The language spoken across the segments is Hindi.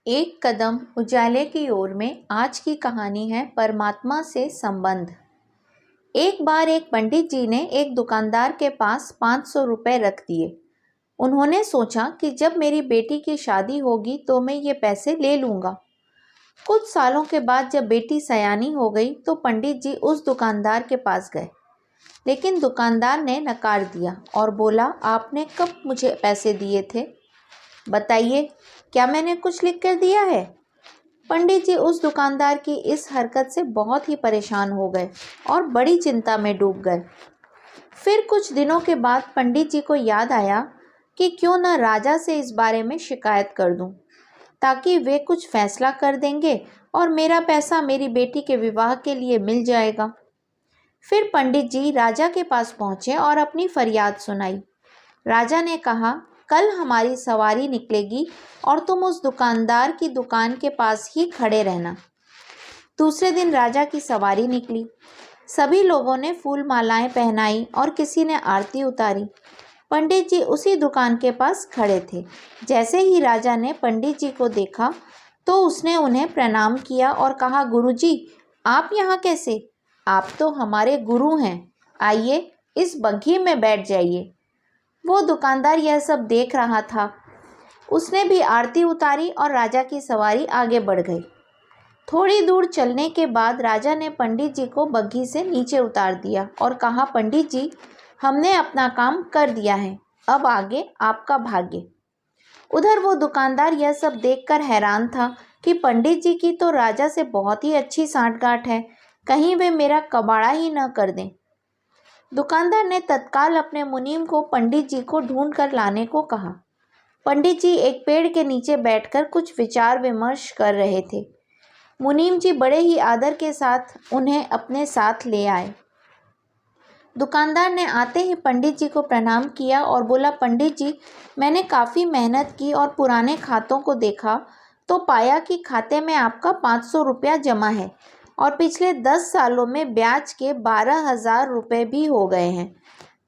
एक कदम उजाले की ओर में आज की कहानी है परमात्मा से संबंध। एक बार एक पंडित जी ने एक दुकानदार के पास 500 रुपये रख दिए। उन्होंने सोचा कि जब मेरी बेटी की शादी होगी तो मैं ये पैसे ले लूँगा। कुछ सालों के बाद जब बेटी सयानी हो गई तो पंडित जी उस दुकानदार के पास गए, लेकिन दुकानदार ने नकार दिया और बोला, आपने कब मुझे पैसे दिए थे? बताइए, क्या मैंने कुछ लिख कर दिया है? पंडित जी उस दुकानदार की इस हरकत से बहुत ही परेशान हो गए और बड़ी चिंता में डूब गए। फिर कुछ दिनों के बाद पंडित जी को याद आया कि क्यों न राजा से इस बारे में शिकायत कर दूं, ताकि वे कुछ फैसला कर देंगे और मेरा पैसा मेरी बेटी के विवाह के लिए मिल जाएगा। फिर पंडित जी राजा के पास पहुंचे और अपनी फरियाद सुनाई। राजा ने कहा, कल हमारी सवारी निकलेगी और तुम उस दुकानदार की दुकान के पास ही खड़े रहना। दूसरे दिन राजा की सवारी निकली। सभी लोगों ने फूल मालाएं पहनाई और किसी ने आरती उतारी। पंडित जी उसी दुकान के पास खड़े थे। जैसे ही राजा ने पंडित जी को देखा तो उसने उन्हें प्रणाम किया और कहा, गुरुजी, आप यहाँ कैसे? आप तो हमारे गुरु हैं। आइए, इस बग्घी में बैठ जाइए। वो दुकानदार यह सब देख रहा था। उसने भी आरती उतारी और राजा की सवारी आगे बढ़ गई। थोड़ी दूर चलने के बाद राजा ने पंडित जी को बग्घी से नीचे उतार दिया और कहा, पंडित जी, हमने अपना काम कर दिया है, अब आगे आपका भाग्य। उधर वो दुकानदार यह सब देखकर हैरान था कि पंडित जी की तो राजा से बहुत ही अच्छी सांठगांठ है, कहीं वे मेरा कबाड़ा ही न कर दें। दुकानदार ने तत्काल अपने मुनीम को पंडित जी को ढूंढ कर लाने को कहा। पंडित जी एक पेड़ के नीचे बैठकर कुछ विचार विमर्श कर रहे थे। मुनीम जी बड़े ही आदर के साथ उन्हें अपने साथ ले आए। दुकानदार ने आते ही पंडित जी को प्रणाम किया और बोला, पंडित जी, मैंने काफ़ी मेहनत की और पुराने खातों को देखा तो पाया कि खाते में आपका 500 रुपया जमा है और पिछले 10 सालों में ब्याज के 12,000 रुपये भी हो गए हैं।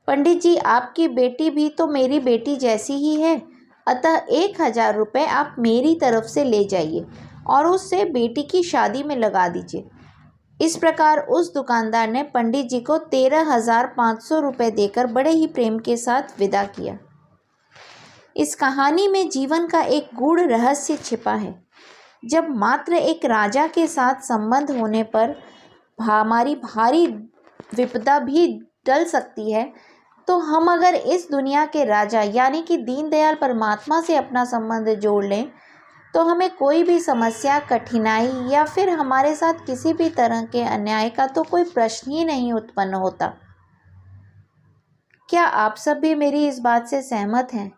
पंडित जी, आपकी बेटी भी तो मेरी बेटी जैसी ही है, अतः 1,000 रुपये आप मेरी तरफ से ले जाइए और उससे बेटी की शादी में लगा दीजिए। इस प्रकार उस दुकानदार ने पंडित जी को 13,500 रुपये देकर बड़े ही प्रेम के साथ विदा किया। इस कहानी में जीवन का एक गूढ़ रहस्य छिपा है। जब मात्र एक राजा के साथ संबंध होने पर हमारी भारी विपदा भी टल सकती है, तो हम अगर इस दुनिया के राजा यानी कि दीनदयाल परमात्मा से अपना संबंध जोड़ लें तो हमें कोई भी समस्या, कठिनाई या फिर हमारे साथ किसी भी तरह के अन्याय का तो कोई प्रश्न ही नहीं उत्पन्न होता। क्या आप सब भी मेरी इस बात से सहमत हैं?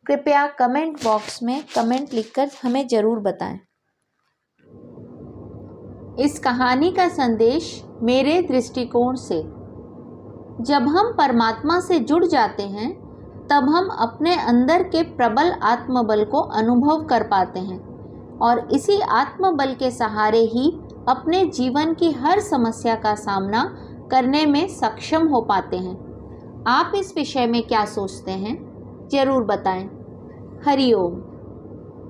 कृपया कमेंट बॉक्स में कमेंट लिखकर हमें ज़रूर बताएं। इस कहानी का संदेश मेरे दृष्टिकोण से, जब हम परमात्मा से जुड़ जाते हैं तब हम अपने अंदर के प्रबल आत्मबल को अनुभव कर पाते हैं और इसी आत्मबल के सहारे ही अपने जीवन की हर समस्या का सामना करने में सक्षम हो पाते हैं। आप इस विषय में क्या सोचते हैं? ज़रूर बताएं। हरि ओम।